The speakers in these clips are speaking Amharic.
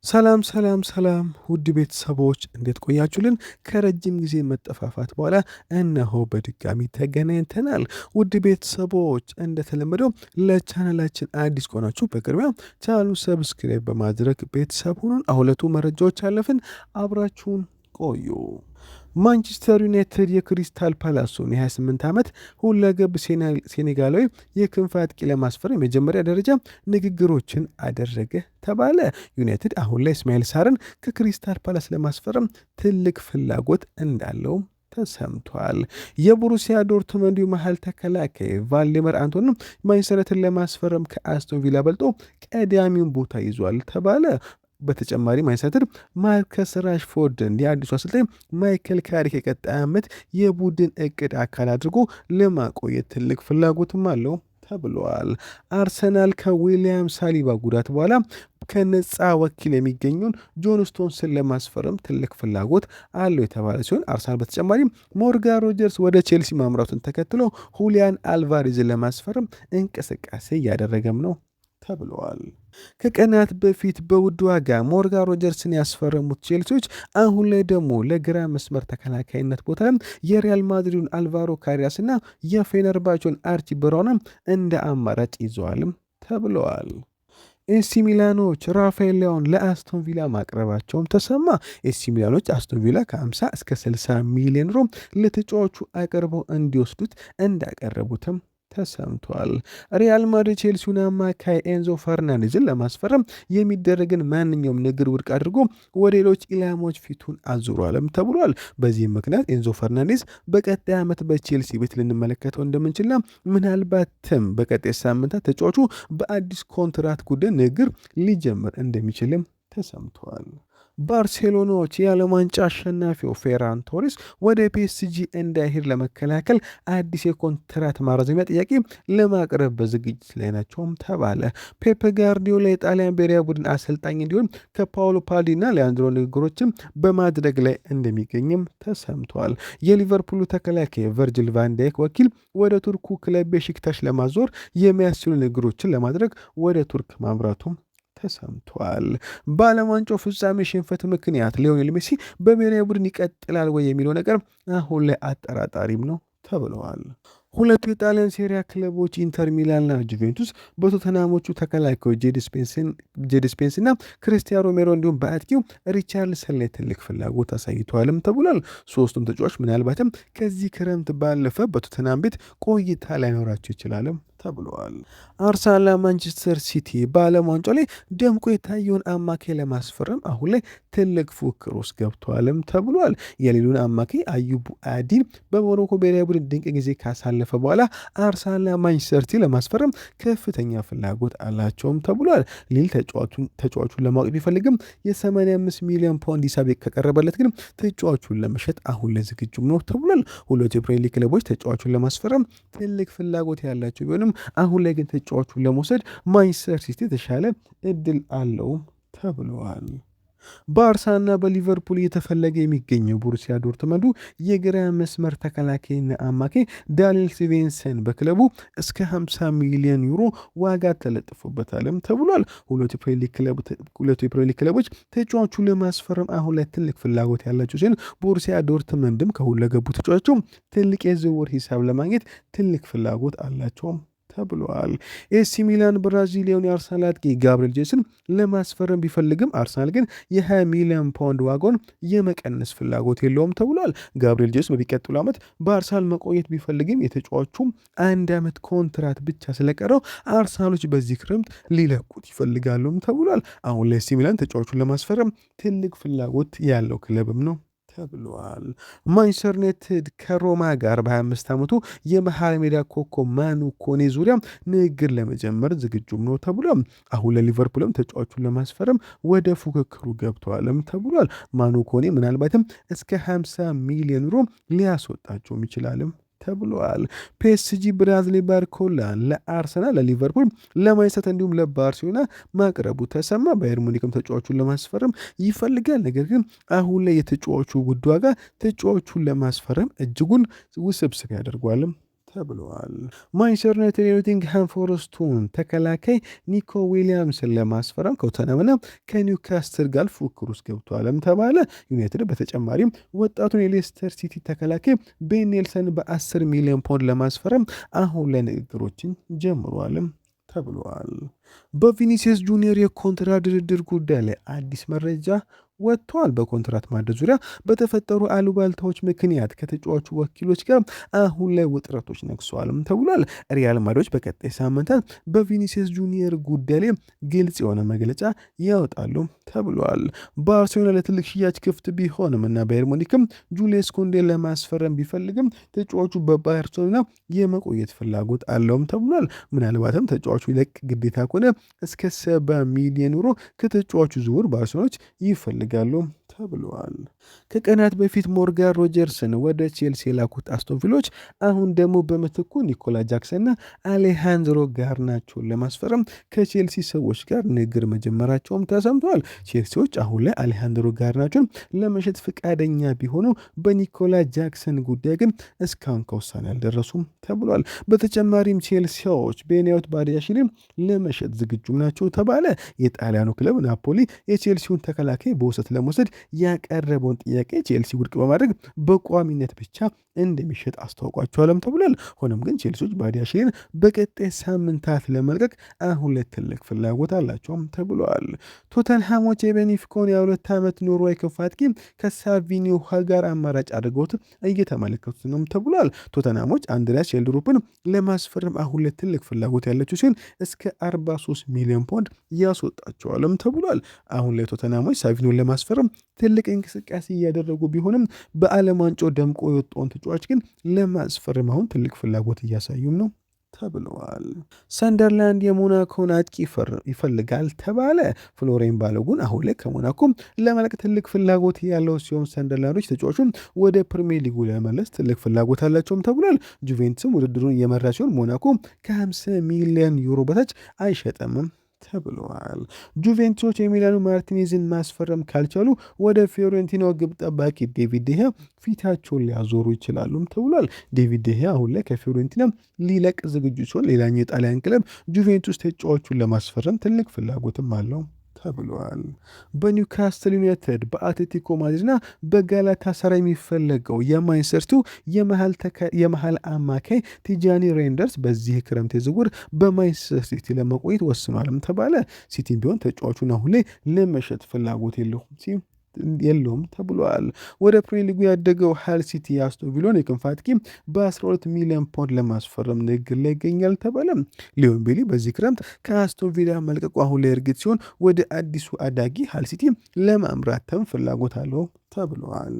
ሰላም ውድ ቤተሰቦች እንዴት ቆያችሁልን? ከረጅም ጊዜ መጠፋፋት በኋላ እነሆ በድጋሚ ተገናኝተናል። ውድ ቤተሰቦች እንደተለመደው ለቻናላችን አዲስ ከሆናችሁ በቅድሚያ ቻናሉን ሰብስክራይብ በማድረግ ቤተሰብ ሁኑን። ሁለቱ መረጃዎች አለፍን፣ አብራችሁን ቆዩ። ማንቸስተር ዩናይትድ የክሪስታል ፓላሱን የ28 ዓመት ሁለገብ ሴኔጋላዊ የክንፍ አጥቂ ለማስፈረም የመጀመሪያ ደረጃ ንግግሮችን አደረገ ተባለ። ዩናይትድ አሁን ላይ እስማኤል ሳርን ከክሪስታል ፓላስ ለማስፈረም ትልቅ ፍላጎት እንዳለው ተሰምቷል። የቦሩሲያ ዶርትመንዱ መሃል ተከላካይ ቫልዴመር አንቶንን ማንቸስተርን ለማስፈረም ከአስቶን ቪላ በልጦ ቀዳሚውን ቦታ ይዟል ተባለ። በተጨማሪ ማንቸስተር ማርከስ ራሽፎርድን የአዲሱ አሰልጣኝ ማይክል ካሪክ የቀጣይ ዓመት የቡድን እቅድ አካል አድርጎ ለማቆየት ትልቅ ፍላጎትም አለው ተብሏል። አርሰናል ከዊሊያም ሳሊባ ጉዳት በኋላ ከነፃ ወኪል የሚገኘውን ጆን ስቶንስን ለማስፈረም ትልቅ ፍላጎት አለው የተባለ ሲሆን አርሰናል በተጨማሪም ሞርጋን ሮጀርስ ወደ ቼልሲ ማምራቱን ተከትሎ ሁሊያን አልቫሬዝን ለማስፈረም እንቅስቃሴ እያደረገም ነው ተብለዋል። ከቀናት በፊት በውድ ዋጋ ሞርጋን ሮጀርስን ያስፈረሙት ቼልሲዎች አሁን ላይ ደግሞ ለግራ መስመር ተከላካይነት ቦታ የሪያል ማድሪዱን አልቫሮ ካሪያስና የፌነርባቾን አርቺ ብራውንን እንደ አማራጭ ይዘዋልም ተብለዋል። ኤሲ ሚላኖች ራፋኤል ሊያውን ለአስቶን ቪላ ማቅረባቸውም ተሰማ። ኤሲ ሚላኖች አስቶን ቪላ ከ50 እስከ 60 ሚሊዮን ዩሮ ለተጫዋቹ አቅርበው እንዲወስዱት እንዳቀረቡትም ተሰምቷል። ሪያል ማድሪድ ቼልሲውን አማካይ ኤንዞ ፈርናንዴዝን ለማስፈረም የሚደረግን ማንኛውም ንግድ ውድቅ አድርጎ ወደ ሌሎች ኢላማዎች ፊቱን አዙሯልም ተብሏል። በዚህም ምክንያት ኤንዞ ፈርናንዴዝ በቀጣይ ዓመት በቼልሲ ቤት ልንመለከተው እንደምንችልና ምናልባትም በቀጣይ ሳምንታት ተጫዋቹ በአዲስ ኮንትራት ጉዳይ ንግግር ሊጀምር እንደሚችልም ተሰምቷል። ባርሴሎናዎች የዓለም ዋንጫ አሸናፊው ፌራን ቶሬስ ወደ ፒኤስጂ እንዳይሄድ ለመከላከል አዲስ የኮንትራት ማራዘሚያ ጥያቄ ለማቅረብ በዝግጅት ላይ ናቸውም ተባለ። ፔፕ ጋርዲዮላ የጣሊያን ብሔራዊ ቡድን አሰልጣኝ እንዲሆን ከፓውሎ ፓልዲና ሊያንድሮ ንግግሮችም በማድረግ ላይ እንደሚገኝም ተሰምቷል። የሊቨርፑሉ ተከላካይ ቨርጅል ቫንዳይክ ወኪል ወደ ቱርኩ ክለብ ቤሺክታሽ ለማዞር የሚያስችሉ ንግግሮችን ለማድረግ ወደ ቱርክ ማምራቱም ተሰምቷል። በዓለም ዋንጫው ፍጻሜ ሽንፈት ምክንያት ሊዮኔል ሜሲ በብሔራዊ ቡድን ይቀጥላል ወይ የሚለው ነገር አሁን ላይ አጠራጣሪም ነው ተብለዋል። ሁለቱ የጣሊያን ሴሪያ ክለቦች ኢንተር ሚላንና ጁቬንቱስ በቶተናሞቹ ተከላካዮች ጄድ ስፔንስና ክርስቲያን ሮሜሮ እንዲሁም በአጥቂው ሪቻርልሰን ላይ ትልቅ ፍላጎት አሳይተዋልም ተብሏል። ሶስቱም ተጫዋች ምናልባትም ከዚህ ክረምት ባለፈ በቶተናም ቤት ቆይታ ላይኖራቸው ይችላልም ተብለዋል። አርሰናልና ማንቸስተር ሲቲ በዓለም ዋንጫው ላይ ደምቆ የታየውን አማካይ ለማስፈረም አሁን ላይ ትልቅ ፉክክር ውስጥ ገብተዋልም ተብሏል። የሌሉን አማካይ አዩብ አዲን በሞሮኮ ብሔራዊ ቡድን ድንቅ ጊዜ ካሳለፈ በኋላ አርሰናልና ማንቸስተር ሲቲ ለማስፈረም ከፍተኛ ፍላጎት አላቸውም ተብሏል። ሊል ተጫዋቹን ለማወቅ ቢፈልግም የ85 ሚሊዮን ፓውንድ ሂሳብ ከቀረበለት ግን ተጫዋቹን ለመሸጥ አሁን ላይ ዝግጁም ነው ተብሏል። ሁለቱ የፕሪሚየር ሊግ ክለቦች ተጫዋቹን ለማስፈረም ትልቅ ፍላጎት ያላቸው ቢሆንም አሁን ላይ ግን ተጫዋቹን ለመውሰድ ማንቸስተር ሲቲ የተሻለ እድል አለው ተብለዋል። በአርሰናልና በሊቨርፑል እየተፈለገ የሚገኘው ቦሩሲያ ዶርትመንዱ የግራ መስመር ተከላካይና አማካይ ዳንኤል ስቬንሰን በክለቡ እስከ 50 ሚሊዮን ዩሮ ዋጋ ተለጥፎበታልም ተብሏል። ሁለቱ የፕሪሚየር ሊግ ክለቦች ተጫዋቹን ለማስፈረም አሁን ላይ ትልቅ ፍላጎት ያላቸው ሲሆን ቦሩሲያ ዶርትመንድም ከሁለገቡ ተጫዋቹ ትልቅ የዝውውር ሂሳብ ለማግኘት ትልቅ ፍላጎት አላቸውም ተብሏል። ኤሲ ሚላን ብራዚሊያውን የአርሰናል አጥቂ ጋብሪኤል ጄሱስን ለማስፈረም ቢፈልግም አርሰናል ግን የ20 ሚሊዮን ፓውንድ ዋጋውን የመቀነስ ፍላጎት የለውም ተብሏል። ጋብሪኤል ጄሱስ በሚቀጥሉ ዓመት በአርሰናል መቆየት ቢፈልግም የተጫዋቹም 1 ዓመት ኮንትራት ብቻ ስለቀረው አርሰናሎች በዚህ ክረምት ሊለቁት ይፈልጋሉም ተብሏል። አሁን ላይ ኤሲ ሚላን ተጫዋቹን ለማስፈረም ትልቅ ፍላጎት ያለው ክለብም ነው ተብሏል። ማንቸስተር ዩናይትድ ከሮማ ጋር በ25 ዓመቱ የመሃል ሜዳ ኮከብ ማኑ ኮኔ ዙሪያ ንግግር ለመጀመር ዝግጁም ነው ተብሏል። አሁን ለሊቨርፑልም ተጫዋቹን ለማስፈረም ወደ ፉክክሩ ገብተዋልም ተብሏል። ማኑ ኮኔ ምናልባትም እስከ 50 ሚሊዮን ዩሮ ሊያስወጣቸውም ይችላልም ተብሏል። ፒኤስጂ ብራዝሊ ባርኮላን ለአርሰናል፣ ለሊቨርፑል፣ ለማንቸስተር እንዲሁም ለባርሴሎና ማቅረቡ ተሰማ። ባየር ሙኒክም ተጫዋቹን ለማስፈረም ይፈልጋል። ነገር ግን አሁን ላይ የተጫዋቹ ውድ ዋጋ ተጫዋቹን ለማስፈረም እጅጉን ውስብስብ ያደርጓልም ተብለዋል። ማንቸስተር ዩናይትድ የኖቲንግሃም ፎረስቱን ተከላካይ ኒኮ ዊሊያምስን ለማስፈረም ከቶተንሃምና ከኒውካስትል ጋር ፉክክር ውስጥ ገብቷልም ተባለ። ዩናይትድ በተጨማሪም ወጣቱን የሌስተር ሲቲ ተከላካይ ቤን ኔልሰን በ10 ሚሊዮን ፓውንድ ለማስፈረም አሁን ላይ ንግግሮችን ጀምሯልም ተብሏል። በቪኒሲየስ ጁኒየር የኮንትራት ድርድር ጉዳይ ላይ አዲስ መረጃ ወጥቷል። በኮንትራት ማደስ ዙሪያ በተፈጠሩ አሉባልታዎች ምክንያት ከተጫዋቹ ወኪሎች ጋር አሁን ላይ ውጥረቶች ነግሰዋልም ተብሏል። ሪያል ማድሪዶች በቀጣይ ሳምንታት በቪኒሲየስ ጁኒየር ጉዳይ ላይ ግልጽ የሆነ መግለጫ ያወጣሉ ተብሏል። ባርሴሎና ለትልቅ ሽያጭ ክፍት ቢሆንም እና ባየር ሙኒክም ጁልየስ ኩንዴን ለማስፈረም ቢፈልግም ተጫዋቹ በባርሴሎና የመቆየት ፍላጎት አለውም ተብሏል። ምናልባትም ተጫዋቹ ይለቅ ግዴታ ከሆነ እስከ 70 ሚሊዮን ዩሮ ከተጫዋቹ ዝውውር ባርሴሎናዎች ይፈልጋሉ ተብለዋል። ከቀናት በፊት ሞርጋን ሮጀርስን ወደ ቼልሲ የላኩት አስቶን ቪሎች አሁን ደግሞ በምትኩ ኒኮላ ጃክሰንና አሌሃንድሮ ጋርናቾን ለማስፈረም ከቼልሲ ሰዎች ጋር ንግግር መጀመራቸውም ተሰምተዋል። ቼልሲዎች አሁን ላይ አሌሃንድሮ ጋርናቾን ለመሸጥ ፈቃደኛ ቢሆኑ በኒኮላ ጃክሰን ጉዳይ ግን እስካሁን ከውሳኔ አልደረሱም ተብሏል። በተጨማሪም ቼልሲዎች ቤንያሚን ባዲያሽሊን ለመሸጥ ዝግጁም ናቸው ተባለ። የጣሊያኑ ክለብ ናፖሊ የቼልሲውን ተከላካይ በውሰት ለመውሰድ ያቀረበውን ጥያቄ ቼልሲ ውድቅ በማድረግ በቋሚነት ብቻ እንደሚሸጥ አስታውቋቸዋልም ተብሏል። ሆኖም ግን ቼልሲዎች ባዲያሽሊን በቀጣይ ሳምንታት ለመልቀቅ አሁን ላይ ትልቅ ፍላጎት አላቸውም ተብሏል። ቶተንሃሞች የቤኒፊካውን የ2 ዓመት ኖርዌይ ክንፍ አጥቂ ከሳቪኒዮ ጋር አማራጭ አድርገውት እየተመለከቱት ነው ተብሏል። ቶተንሃሞች አንድሪያስ ሼልድሩፕን ለማስፈረም አሁን ላይ ትልቅ ፍላጎት ያላቸው ሲሆን እስከ 43 ሚሊዮን ፓውንድ ያስወጣቸዋልም ተብሏል። አሁን ላይ ቶተንሃሞች ሳቪኒዮን ለማስፈረም ትልቅ እንቅስቃሴ እያደረጉ ቢሆንም በዓለም ዋንጫው ደምቆ የወጣውን ተጫዋች ግን ለማስፈረም አሁን ትልቅ ፍላጎት እያሳዩም ነው ተብለዋል። ሰንደርላንድ የሞናኮን አጥቂ ይፈልጋል ተባለ። ፍሎሬን ባሎጉን አሁን ላይ ከሞናኮ ለመልቀቅ ትልቅ ፍላጎት ያለው ሲሆን ሰንደርላንዶች ተጫዋቹን ወደ ፕሪሚየር ሊጉ ለመለስ ትልቅ ፍላጎት አላቸውም ተብሏል። ጁቬንቱስም ውድድሩን እየመራ ሲሆን ሞናኮ ከ50 ሚሊዮን ዩሮ በታች አይሸጠምም ተብለዋል። ጁቬንቱሶች የሚላኑ ማርቲኔዝን ማስፈረም ካልቻሉ ወደ ፊዮሬንቲና ግብ ጠባቂ ዴቪድ ዴሄ ፊታቸውን ሊያዞሩ ይችላሉም ተብሏል። ዴቪድ ዴሄ አሁን ላይ ከፊዮሬንቲና ሊለቅ ዝግጁ ሲሆን ሌላኛው የጣሊያን ክለብ ጁቬንቱስ ተጫዋቹን ለማስፈረም ትልቅ ፍላጎትም አለው ተብሏል። በኒውካስትል ዩናይትድ በአትሌቲኮ ማድሪድና በጋላታ ሳራይ የሚፈለገው የማንቸስተር የመሃል አማካይ ቲጃኒ ሬንደርስ በዚህ ክረምት ዝውውር በማንቸስተር ሲቲ ለመቆየት ወስኗልም ተባለ። ሲቲም ቢሆን ተጫዋቹን አሁን ላይ ለመሸጥ ፍላጎት የለውም ተብሏል። ወደ ፕሪሚየር ሊጉ ያደገው ሃል ሲቲ የአስቶን ቪላን የክንፍ አጥቂ በ12 ሚሊዮን ፓውንድ ለማስፈረም ንግግር ላይ ይገኛል ተባለ። ሊዮን ቤሊ በዚህ ክረምት ከአስቶን ቪላ መልቀቁ አሁን ላይ እርግጥ ሲሆን ወደ አዲሱ አዳጊ ሃል ሲቲ ለማምራትም ፍላጎት አለው ተብሏል።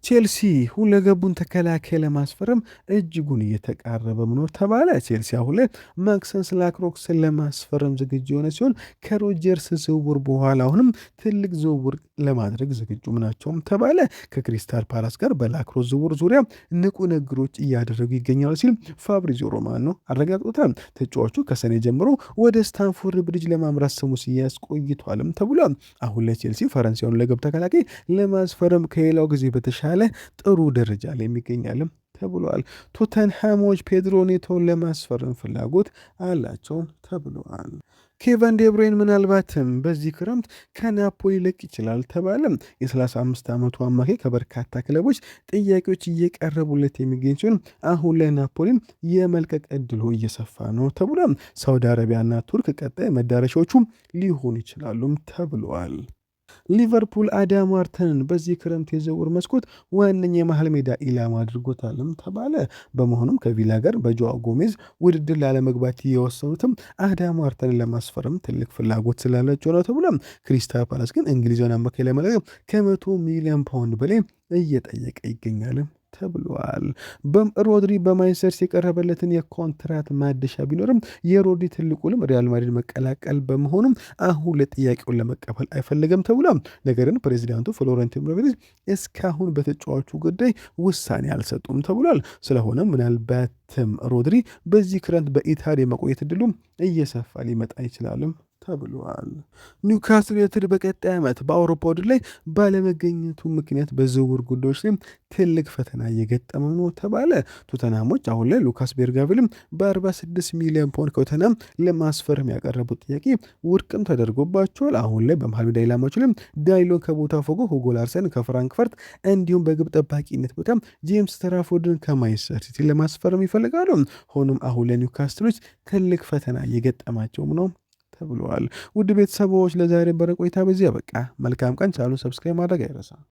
ቼልሲ ሁለገቡን ተከላካይ ለማስፈረም እጅጉን እየተቃረበ መኖር ተባለ። ቼልሲ አሁን ላይ ማክሰንስ ላክሮክስን ለማስፈረም ዝግጁ የሆነ ሲሆን ከሮጀርስ ዝውውር በኋላ አሁንም ትልቅ ዝውውር ለማድረግ ዝግጁ ናቸውም ተባለ። ከክሪስታል ፓላስ ጋር በላክሮስ ዝውውር ዙሪያ ንቁ ንግግሮች እያደረጉ ይገኛሉ ሲል ፋብሪዚዮ ሮማኖ አረጋግጦታል። ተጫዋቹ ከሰኔ ጀምሮ ወደ ስታንፎርድ ብሪጅ ለማምራት ስሙ ሲያዝ ቆይቷልም ተብሏል። አሁን ላይ ቼልሲ ፈረንሳዩን ሁለገብ ተከላካይ ለማስፈረም ከሌላው ጊዜ በተሻለ ጥሩ ደረጃ ላይ የሚገኛልም ተብሏል። ቶተንሃሞች ፔድሮ ኔቶን ለማስፈረም ፍላጎት አላቸው ተብሏል። ኬቨን ዴብሬን ምናልባትም በዚህ ክረምት ከናፖሊ ሊለቅ ይችላል ተባለም። የ35 ዓመቱ አማካይ ከበርካታ ክለቦች ጥያቄዎች እየቀረቡለት የሚገኝ ሲሆን አሁን ላይ ናፖሊን የመልቀቅ እድሉ እየሰፋ ነው ተብሏል። ሳውዲ አረቢያና ቱርክ ቀጣይ መዳረሻዎቹ ሊሆኑ ይችላሉም ተብሏል። ሊቨርፑል አዳም ዋርተንን በዚህ ክረምት የዝውውር መስኮት ዋነኛ የመሃል ሜዳ ኢላማ አድርጎታልም ተባለ። በመሆኑም ከቪላ ጋር በጆዋ ጎሜዝ ውድድር ላለመግባት የወሰኑትም አዳም ዋርተንን ለማስፈረም ትልቅ ፍላጎት ስላላቸው ነው ተብሏል። ክሪስታል ፓላስ ግን እንግሊዛዊን አማካይ ለመልቀቅ ከ100 ሚሊዮን ፓውንድ በላይ እየጠየቀ ይገኛል ተብሏል። ሮድሪ በማንቸስተር የቀረበለትን የኮንትራት ማደሻ ቢኖርም የሮድሪ ትልቁንም ሪያል ማድሪድ መቀላቀል በመሆኑም አሁን ለጥያቄውን ለመቀበል አይፈልግም ተብሏል። ነገርን ፕሬዚዳንቱ ፍሎረንቲኖ ፔሬዝ እስካሁን በተጫዋቹ ጉዳይ ውሳኔ አልሰጡም ተብሏል። ስለሆነም ምናልባትም ሮድሪ በዚህ ክረምት በኢታሊ መቆየት እድሉም እየሰፋ ሊመጣ ይችላልም ተብሏል። ኒውካስል ዩናይትድ በቀጣይ ዓመት በአውሮፓ ውድድር ላይ ባለመገኘቱ ምክንያት በዝውውር ጉዳዮች ላይ ትልቅ ፈተና እየገጠመው ነው ተባለ። ቶተናሞች አሁን ላይ ሉካስ ቤርጋቪልም በ46 ሚሊዮን ፓውንድ ከቶተናም ለማስፈረም ያቀረቡት ጥያቄ ውድቅም ተደርጎባቸዋል። አሁን ላይ በመሃል ሜዳ ኢላማቸው ላይ ዳይሎን ከቦታፎጎ፣ ሁጎ ላርሰን ከፍራንክፈርት እንዲሁም በግብ ጠባቂነት ቦታ ጄምስ ትራፎርድን ከማንቸስተር ሲቲ ለማስፈረም ይፈልጋሉ። ሆኖም አሁን ላይ ኒውካስትሎች ትልቅ ፈተና እየገጠማቸውም ነው ተብለዋል። ውድ ቤተሰቦች ለዛሬ በረ ቆይታ በዚህ በቃ መልካም ቀን። ቻሉ ሰብስክራይብ ማድረግ አይረሳ።